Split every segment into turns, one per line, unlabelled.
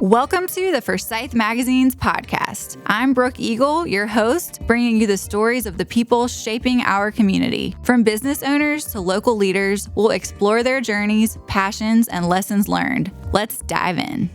Welcome to the Forsyth Magazines podcast. I'm Brooke Eagle, your host, bringing you the stories of the people shaping our community. From business owners to local leaders, we'll explore their journeys, passions, and lessons learned. Let's dive in.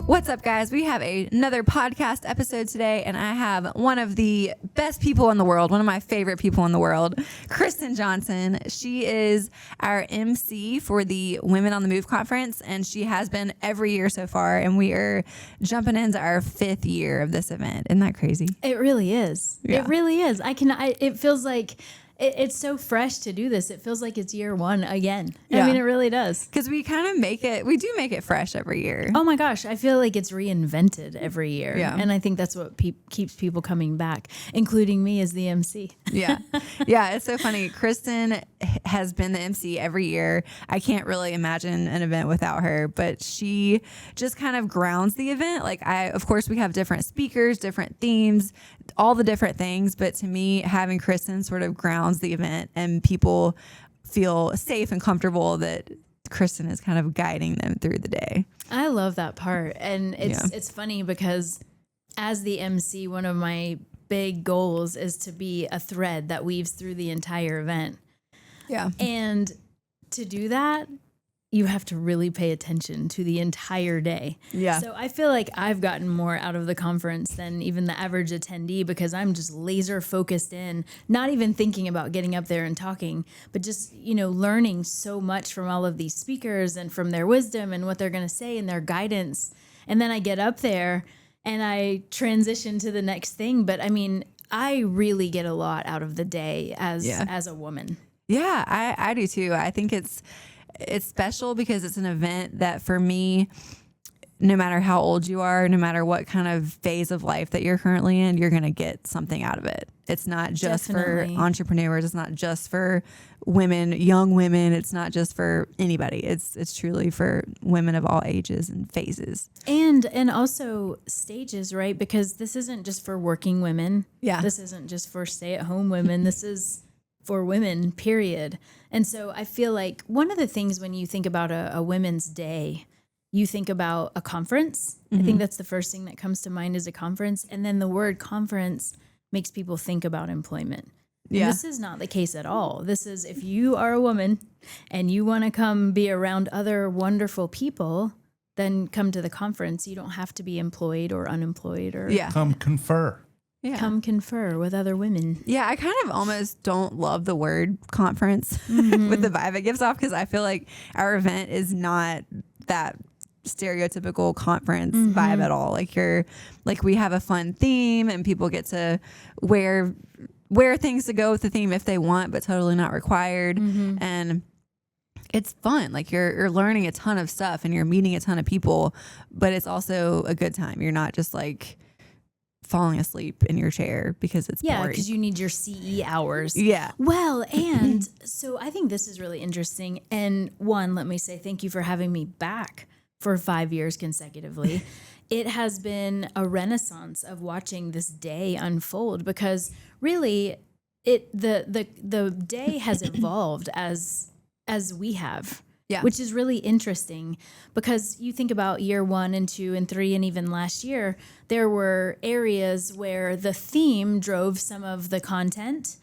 What's up, guys? We have another podcast episode today, and I have one of the best people in the world, one of my favorite people in the world, Kristin Johnson. She is our MC for the Women on the Move conference, and she has been every year so far, and we are jumping into our 5th year of this event. Isn't that crazy?
It really is. Yeah. It really is. It feels like it's so fresh to do this. It feels like it's year one again. Yeah. I mean, it really does.
Because we kind of make it fresh every year.
Oh my gosh. I feel like it's reinvented every year.
Yeah.
And I think that's what keeps people coming back, including me as the MC.
Yeah. Yeah. It's so funny. Kristin has been the MC every year. I can't really imagine an event without her, but she just kind of grounds the event. Of course, we have different speakers, different themes, all the different things. But to me, having Kristin sort of grounds the event, and people feel safe and comfortable that Kristin is kind of guiding them through the day.
I love that part. And it's funny because as the MC, one of my big goals is to be a thread that weaves through the entire event.
Yeah.
And to do that, you have to really pay attention to the entire day.
Yeah.
So I feel like I've gotten more out of the conference than even the average attendee because I'm just laser focused in, not even thinking about getting up there and talking, but just, learning so much from all of these speakers and from their wisdom and what they're going to say and their guidance. And then I get up there and I transition to the next thing. But I mean, I really get a lot out of the day as a woman.
Yeah, I do too. I think it's special because it's an event that for me, no matter how old you are, no matter what kind of phase of life that you're currently in, you're going to get something out of it. It's not just for entrepreneurs. It's not just for women, young women. It's not just for anybody. It's truly for women of all ages and phases.
And also stages, right? Because this isn't just for working women.
Yeah.
This isn't just for stay-at-home women. This is for women, period. And so I feel like one of the things when you think about a women's day, you think about a conference. Mm-hmm. I think that's the first thing that comes to mind is a conference. And then the word conference makes people think about employment. Yeah. And this is not the case at all. This is if you are a woman and you want to come be around other wonderful people, then come to the conference. You don't have to be employed or unemployed or
come confer.
Yeah. Come confer with other women.
Yeah, I kind of almost don't love the word conference with the vibe it gives off because I feel like our event is not that stereotypical conference vibe at all. We have a fun theme and people get to wear things to go with the theme if they want, but totally not required. And it's fun. You're learning a ton of stuff and you're meeting a ton of people, but it's also a good time. You're not just falling asleep in your chair because it's boring.
Because you need your CE hours.
Yeah.
Well, and so I think this is really interesting. And one, let me say thank you for having me back for 5 years consecutively. It has been a renaissance of watching this day unfold because really the day has evolved as we have. Yeah. Which is really interesting because you think about year 1 and 2 and 3 and even last year, there were areas where the theme drove some of the content.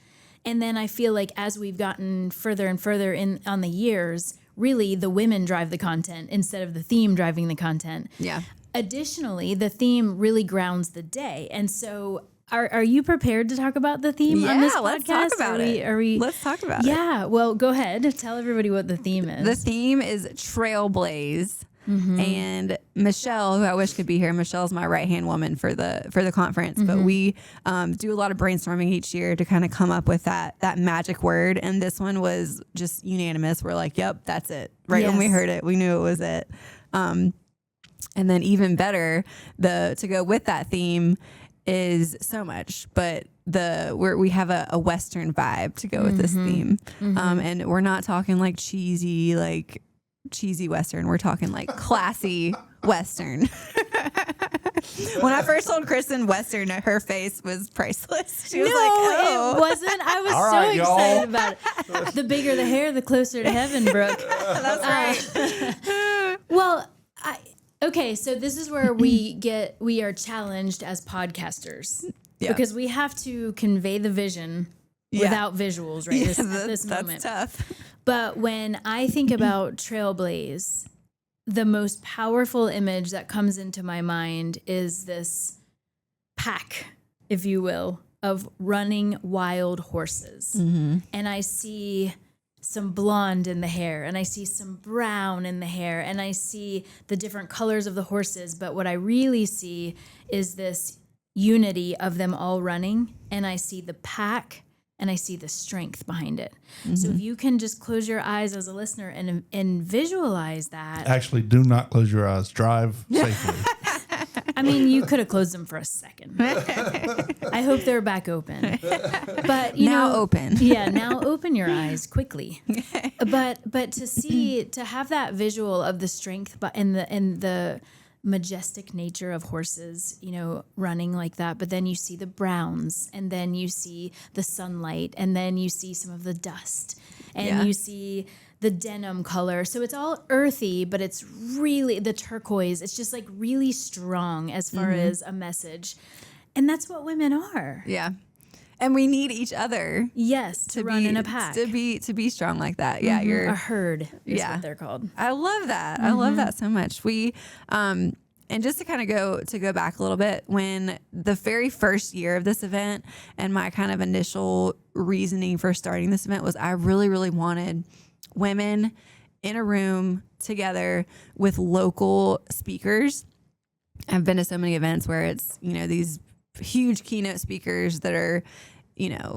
And then I feel like as we've gotten further and further in on the years, really the women drive the content instead of the theme driving the content.
Yeah.
Additionally, the theme really grounds the day. And so Are you prepared to talk about the theme on this podcast?
Let's talk about it. Let's talk about it.
Yeah, well, go ahead. Tell everybody what the theme is.
The theme is Trailblaze. And Michelle, who I wish could be here, Michelle's my right-hand woman for the conference, but we do a lot of brainstorming each year to kind of come up with that magic word. And this one was just unanimous. We're like, yep, that's it. Right when we heard it, we knew it was it. And then even better, to go with that theme is so much, but we have a Western vibe to go with this theme. And we're not talking cheesy Western. We're talking classy Western. When I first told Kristin Western, her face was priceless. She was
it wasn't. I was excited about it. The bigger the hair, the closer to heaven, Brooke.
That's right.
Well, Okay, so this is where we are challenged as podcasters because we have to convey the vision without visuals, right? At this moment.
That's tough.
But when I think about Trailblaze, the most powerful image that comes into my mind is this pack, if you will, of running wild horses. Mm-hmm. And I see some blonde in the hair, and I see some brown in the hair, and I see the different colors of the horses. But what I really see is this unity of them all running, and I see the pack, and I see the strength behind it. Mm-hmm. So if you can just close your eyes as a listener and visualize that.
Actually, do not close your eyes. Drive safely.
I mean, you could have closed them for a second. I hope they're back open. But
now open.
Yeah, now open your eyes quickly. But to have that visual of the strength and the majestic nature of horses, running like that. But then you see the browns, and then you see the sunlight, and then you see some of the dust, and you see the denim color. So it's all earthy, but it's really the turquoise. It's just like really strong as far as a message. And that's what women are.
Yeah. And we need each other.
Yes, to run in a pack.
To be strong like that. Yeah, you're
a herd is what they're called.
I love that. I love that so much. We and just to kind of go back a little bit, when the very first year of this event and my kind of initial reasoning for starting this event was I really, really wanted women in a room together with local speakers. I've been to so many events where it's, these huge keynote speakers that are,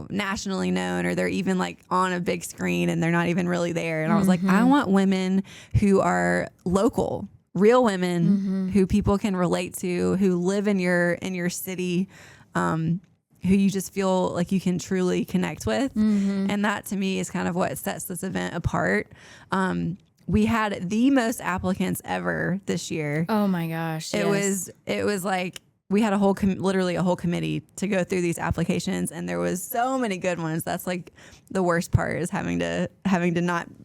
nationally known, or they're even like on a big screen and they're not even really there. And I was like, I want women who are local, real women who people can relate to, who live in your city, who you just feel like you can truly connect with. And that to me is kind of what sets this event apart. We had the most applicants ever this year.
Oh my gosh.
It was like we had literally a whole committee to go through these applications, and there was so many good ones. That's like the worst part, is having to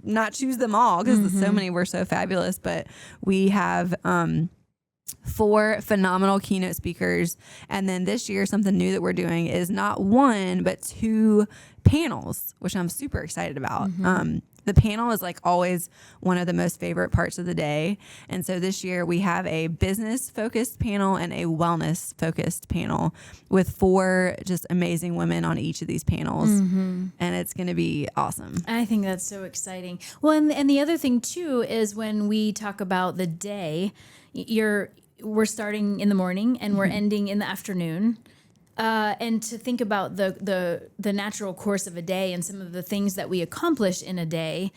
not choose them all, because so many were so fabulous. But we have 4 phenomenal keynote speakers. And then this year, something new that we're doing is not 1, but 2 panels, which I'm super excited about. The panel is like always one of the most favorite parts of the day. And so this year we have a business focused panel and a wellness focused panel with 4 just amazing women on each of these panels. And it's going to be awesome.
I think that's so exciting. Well, and the other thing too is when we talk about the day, we're starting in the morning and we're ending in the afternoon. And to think about the natural course of a day and some of the things that we accomplish in a day,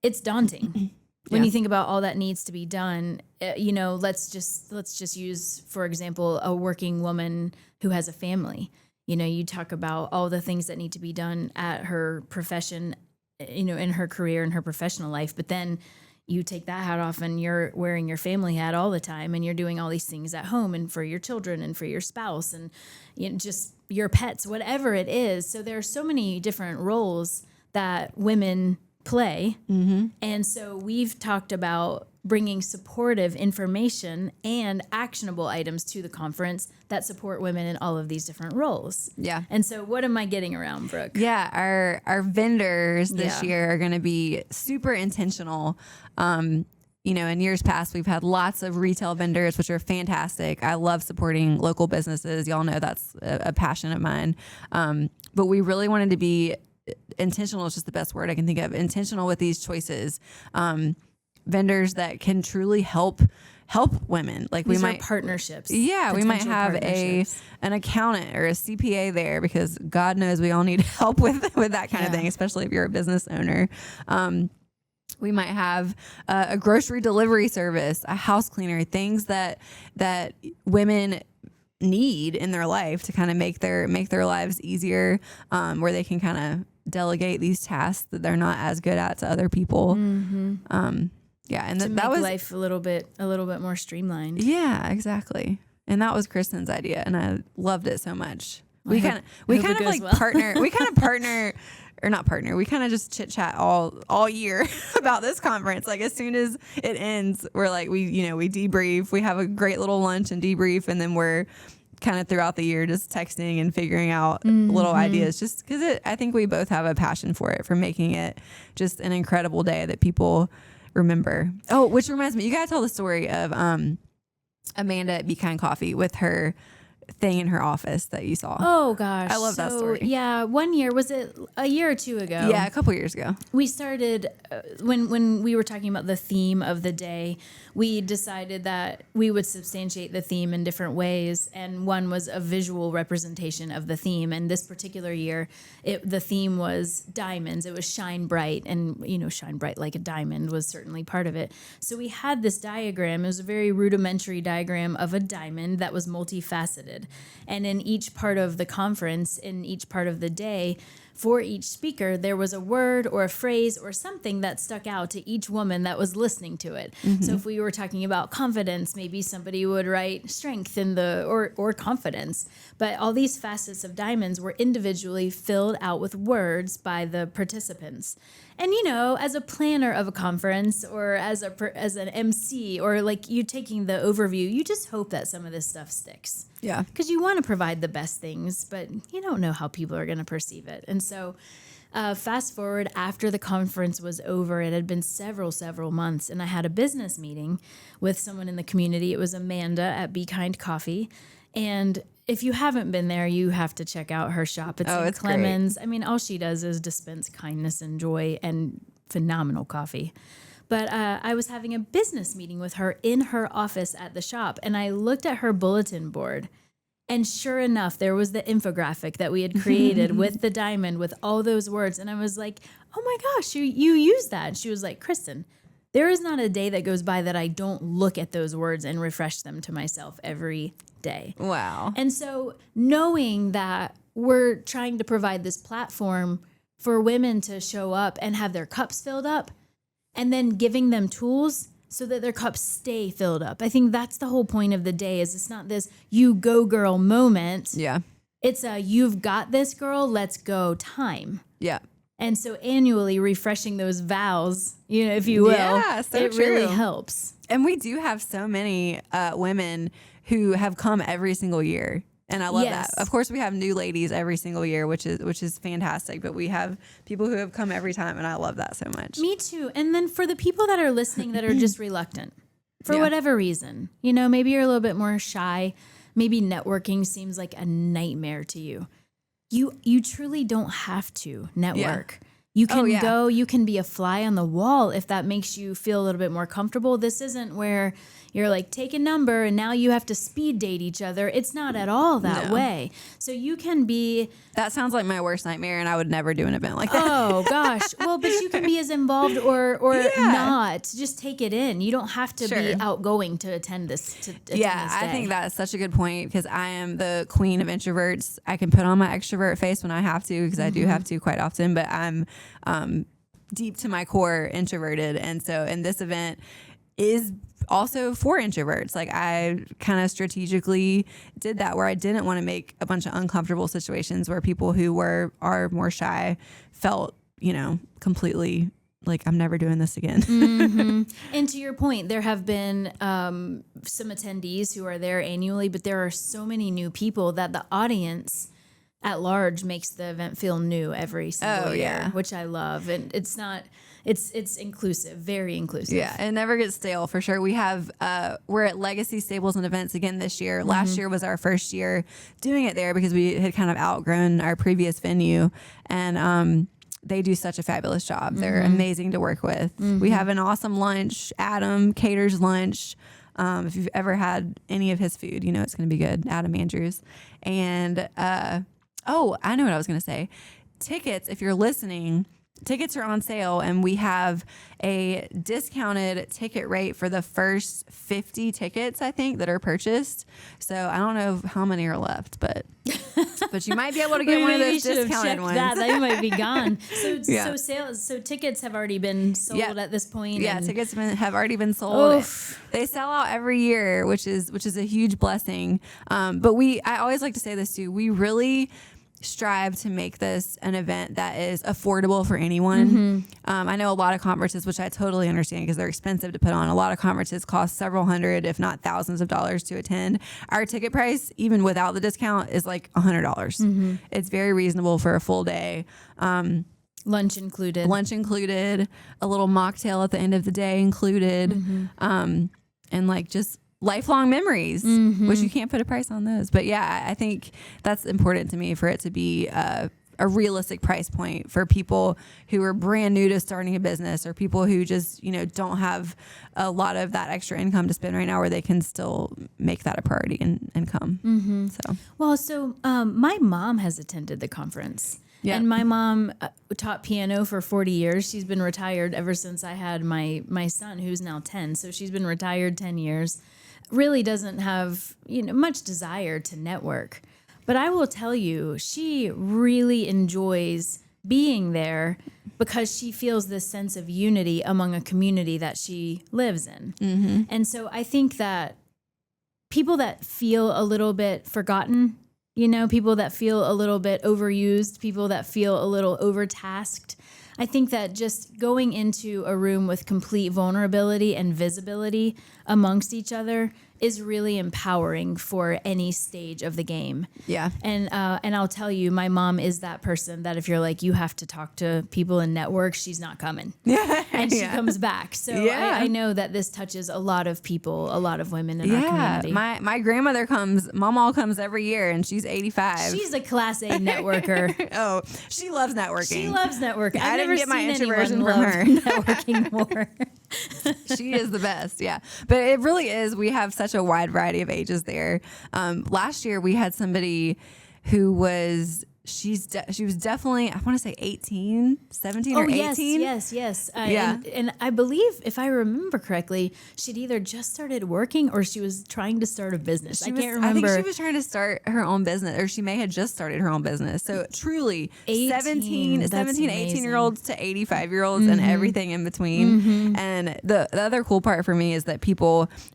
it's daunting. When you think about all that needs to be done, let's just use, for example, a working woman who has a family. You talk about all the things that need to be done at her profession, in her career and her professional life, but then you take that hat off and you're wearing your family hat all the time, and you're doing all these things at home and for your children and for your spouse and just your pets, whatever it is. So there are so many different roles that women play. And so we've talked about bringing supportive information and actionable items to the conference that support women in all of these different roles.
Yeah.
And so what am I getting around, Brooke?
Yeah, our vendors this year are going to be super intentional. In years past, we've had lots of retail vendors, which are fantastic. I love supporting local businesses. Y'all know that's a passion of mine. But we really wanted to be intentional, is just the best word I can think of, intentional with these choices. Vendors that can truly help women. Like
these
we might
partnerships.
Yeah, we might have an accountant or a CPA there, because God knows we all need help with that kind of thing, especially if you're a business owner. We might have a grocery delivery service, a house cleaner, things that women need in their life to kind of make their lives easier, where they can kind of delegate these tasks that they're not as good at to other people. And
to
that
make
was
life a little bit more streamlined.
Yeah, exactly. And that was Kristin's idea, and I loved it so much. We kind of like
well.
partner. We kind of partner. Or not partner. We kind of just chit chat all year about this conference. Like as soon as it ends, we're like we debrief. We have a great little lunch and debrief, and then we're kind of throughout the year just texting and figuring out little ideas. Just because I think we both have a passion for it, for making it just an incredible day that people remember. Oh, which reminds me, you gotta tell the story of Amanda at Be Kind Coffee with her thing in her office that you saw.
Oh gosh.
I love that story.
Yeah, one year, was it a year or two ago?
Yeah, a couple years ago.
We started when we were talking about the theme of the day, we decided that we would substantiate the theme in different ways, and one was a visual representation of the theme. And this particular year, the theme was diamonds. It was shine bright, and shine bright like a diamond was certainly part of it. So we had this diagram. It was a very rudimentary diagram of a diamond that was multifaceted. And in each part of the conference, in each part of the day, for each speaker, there was a word or a phrase or something that stuck out to each woman that was listening to it. Mm-hmm. So if we were talking about confidence, maybe somebody would write strength in or confidence. But all these facets of diamonds were individually filled out with words by the participants. And, as a planner of a conference or as an MC or like you taking the overview, you just hope that some of this stuff sticks.
Yeah.
Because you want to provide the best things, but you don't know how people are going to perceive it. And so fast forward after the conference was over, it had been several months, and I had a business meeting with someone in the community. It was Amanda at Be Kind Coffee. And if you haven't been there, you have to check out her shop. It's Clemens. Great. I mean, all she does is dispense kindness and joy and phenomenal coffee. But I was having a business meeting with her in her office at the shop, and I looked at her bulletin board, and sure enough, there was the infographic that we had created with the diamond, with all those words. And I was like, oh my gosh, you used that. And she was like, Kristin, there is not a day that goes by that I don't look at those words and refresh them to myself every day.
Wow.
And so knowing that we're trying to provide this platform for women to show up and have their cups filled up, and then giving them tools so that their cups stay filled up. I think that's the whole point of the day. Is it's not this you go girl moment.
Yeah.
It's a you've got this girl, let's go time.
Yeah.
And so annually refreshing those vows, if you will, it really helps.
And we do have so many women who have come every single year. And I love that. Of course, we have new ladies every single year, which is fantastic. But we have people who have come every time, and I love that so much.
Me too. And then for the people that are listening that are just reluctant for whatever reason, maybe you're a little bit more shy. Maybe networking seems like a nightmare to you. You truly don't have to network. Yeah. You can go. You can be a fly on the wall if that makes you feel a little bit more comfortable. This isn't where you're like, take a number and now you have to speed date each other. It's not at all that way. So you can be...
That sounds like my worst nightmare, and I would never do an event like that.
Oh, gosh. Well, but you can be as involved or not. Just take it in. You don't have to be outgoing to attend this
I think that's such a good point, because I am the queen of introverts. I can put on my extrovert face when I have to, because I do have to quite often, but I'm deep to my core introverted. And so in this event is also for introverts. Like I kind of strategically did that, where I didn't want to make a bunch of uncomfortable situations where people who are more shy felt, completely like, I'm never doing this again.
Mm-hmm. And to your point, there have been some attendees who are there annually, but there are so many new people that the audience at large makes the event feel new every single year, which I love. And it's inclusive, very inclusive.
Yeah, it never gets stale, for sure. We have, we're at Legacy Stables and Events again this year. Mm-hmm. Last year was our first year doing it there because we had kind of outgrown our previous venue. And they do such a fabulous job. Mm-hmm. They're amazing to work with. Mm-hmm. We have an awesome lunch. Adam caters lunch. If you've ever had any of his food, it's going to be good. Adam Andrews. And, I know what I was going to say. Tickets, if you're listening, tickets are on sale, and we have a discounted ticket rate for the first 50 tickets, I think, that are purchased. So I don't know how many are left, but you might be able to get one of those discounted ones.
They might be gone.
Yeah.
So tickets have already been sold at this point.
Yeah, tickets have already been sold. They sell out every year, which is a huge blessing. But I always like to say this too. We really strive to make this an event that is affordable for anyone. I know a lot of conferences, which I totally understand because they're expensive to put on. A lot of conferences cost several hundred, if not thousands of dollars to attend. Our ticket price, even without the discount, is like $100. It's very reasonable for a full day.
Lunch included,
a little mocktail at the end of the day included, and like just lifelong memories, which you can't put a price on those. But yeah, I think that's important to me, for it to be a realistic price point for people who are brand new to starting a business, or people who just, don't have a lot of that extra income to spend right now, where they can still make that a priority and come. So
my mom has attended the conference.
Yeah.
And my mom taught piano for 40 years. She's been retired ever since I had my son, who's now 10. So she's been retired 10 years. Really doesn't have much desire to network. But I will tell you, she really enjoys being there because she feels this sense of unity among a community that she lives in. And so I think that people that feel a little bit forgotten, people that feel a little bit overused, people that feel a little overtasked, I think that just going into a room with complete vulnerability and visibility amongst each other is really empowering for any stage of the game.
Yeah.
And I'll tell you, my mom is that person that if you're like, you have to talk to people in network, she's not coming. And she comes back. So I know that this touches a lot of people, a lot of women in our community.
My grandmother comes, Mama comes every year, and she's 85.
She's a class A networker.
Oh, she loves networking.
She loves networking.
I didn't get my introversion from her.
Networking more.
She is the best. Yeah. But it really is. We have such a wide variety of ages there. Last year we had somebody who was, she was definitely, I want to say 17 or 18.
Yes. And I believe, if I remember correctly, she'd either just started working or she was trying to start a business. I can't remember.
I think she was trying to start her own business, or she may have just started her own business. So truly 17, 18-year-olds to 85-year-olds and everything in between. And the other cool part for me is that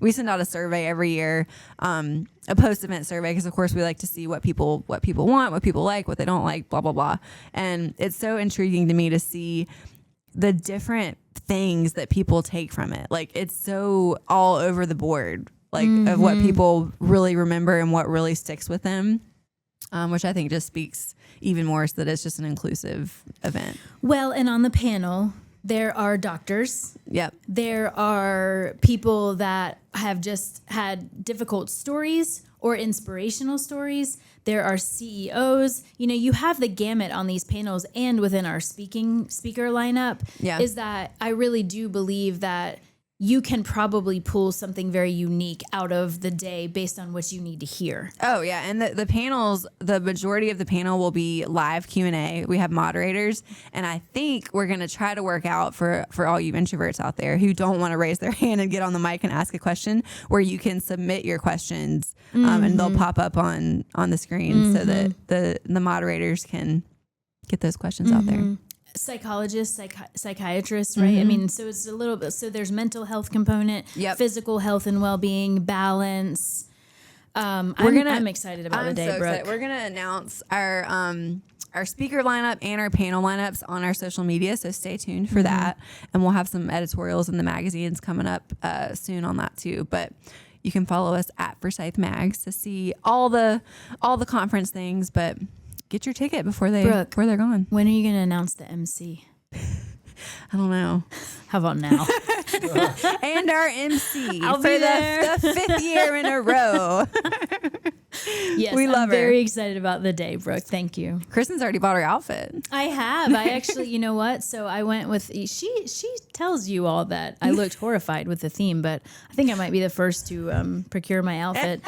we send out a survey every year, a post-event survey, because of course we like to see what people want, what people like, what they don't like, blah, blah, blah. And it's so intriguing to me to see the different things that people take from it. Like, it's so all over the board, like of what people really remember and what really sticks with them, which I think just speaks even more so that it's just an inclusive event.
Well, and on the panel, there are doctors.
Yep.
There are people that have just had difficult stories or inspirational stories. There are CEOs. You have the gamut on these panels, and within our speaker lineup.
Yeah.
Is that I really do believe that you can probably pull something very unique out of the day based on what you need to hear.
Oh yeah, and the panels, the majority of the panel will be live Q&A. We have moderators, and I think we're going to try to work out for all you introverts out there who don't want to raise their hand and get on the mic and ask a question, where you can submit your questions, and they'll pop up on the screen so that the moderators can get those questions out there.
Psychologists, psychiatrists, right? I mean, so it's a little bit, so there's mental health component, physical health and well-being, balance. I'm excited about the day,
so
Brooke.
Excited. We're going to announce our speaker lineup and our panel lineups on our social media, so stay tuned for that. And we'll have some editorials in the magazines coming up soon on that too. But you can follow us at Forsyth Mags to see all the conference things, but get your ticket before they're gone.
When are you going to announce the MC?
I don't know.
How about now?
And our MC
I'll
for
be there.
the 5th year in a row.
Yes,
we love
I'm very excited about the day, Brooke. Thank you.
Kristin's already bought her outfit.
I have. I actually, you know what? So I went with, she tells you all that I looked horrified with the theme, but I think I might be the first to procure my outfit.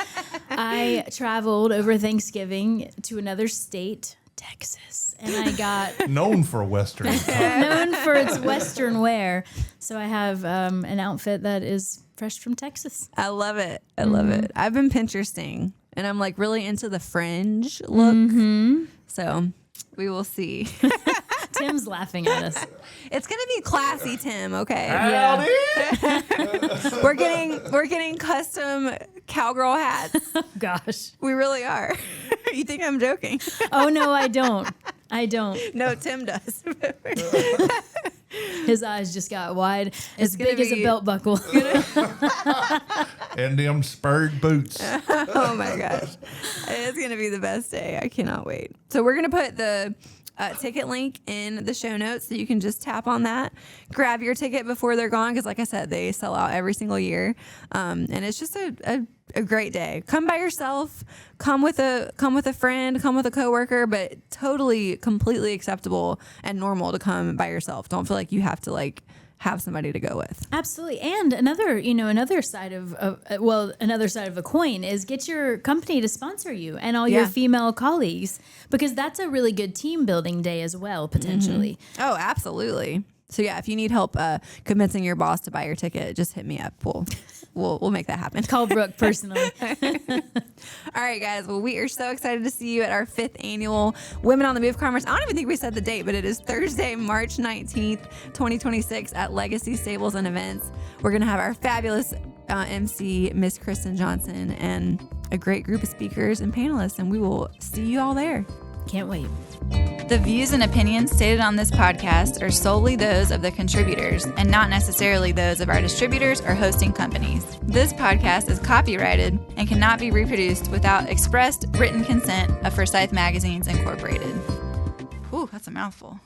I traveled over Thanksgiving to another state Texas. And I got
Known for Western.
known for its Western wear. So I have an outfit that is fresh from Texas.
I love it. I love it. I've been Pinteresting, and I'm like really into the fringe look. So we will see.
Tim's laughing at us.
It's gonna be classy, Tim. Okay.
Yeah.
We're getting custom cowgirl hats.
Gosh.
We really are. You think I'm joking?
Oh, no, I don't. I don't.
No, Tim does.
His eyes just got wide, as
gonna
big as a
be-
belt buckle.
And them spurred boots.
Oh my gosh. It's going to be the best day. I cannot wait. So we're going to put the ticket link in the show notes so you can just tap on that, grab your ticket before they're gone. Cause like I said, they sell out every single year. And it's just a great day. Come by yourself, come with a friend, come with a coworker, but totally, completely acceptable and normal to come by yourself. Don't feel like you have to like have somebody to go with.
Absolutely. And another side of the coin is get your company to sponsor you and all your female colleagues, because that's a really good team building day as well, potentially.
Oh, absolutely. So yeah, if you need help convincing your boss to buy your ticket, just hit me up. We'll make that happen.
Call Brooke personally.
All right, guys. Well, we are so excited to see you at our 5th annual Women on the Move Conference. I don't even think we said the date, but it is Thursday, March 19th, 2026 at Legacy Stables and Events. We're going to have our fabulous MC, Miss Kristin Johnson, and a great group of speakers and panelists, and we will see you all there.
Can't wait.
The views and opinions stated on this podcast are solely those of the contributors and not necessarily those of our distributors or hosting companies. This podcast is copyrighted and cannot be reproduced without expressed written consent of Forsyth Magazines Incorporated. Whew, that's a mouthful.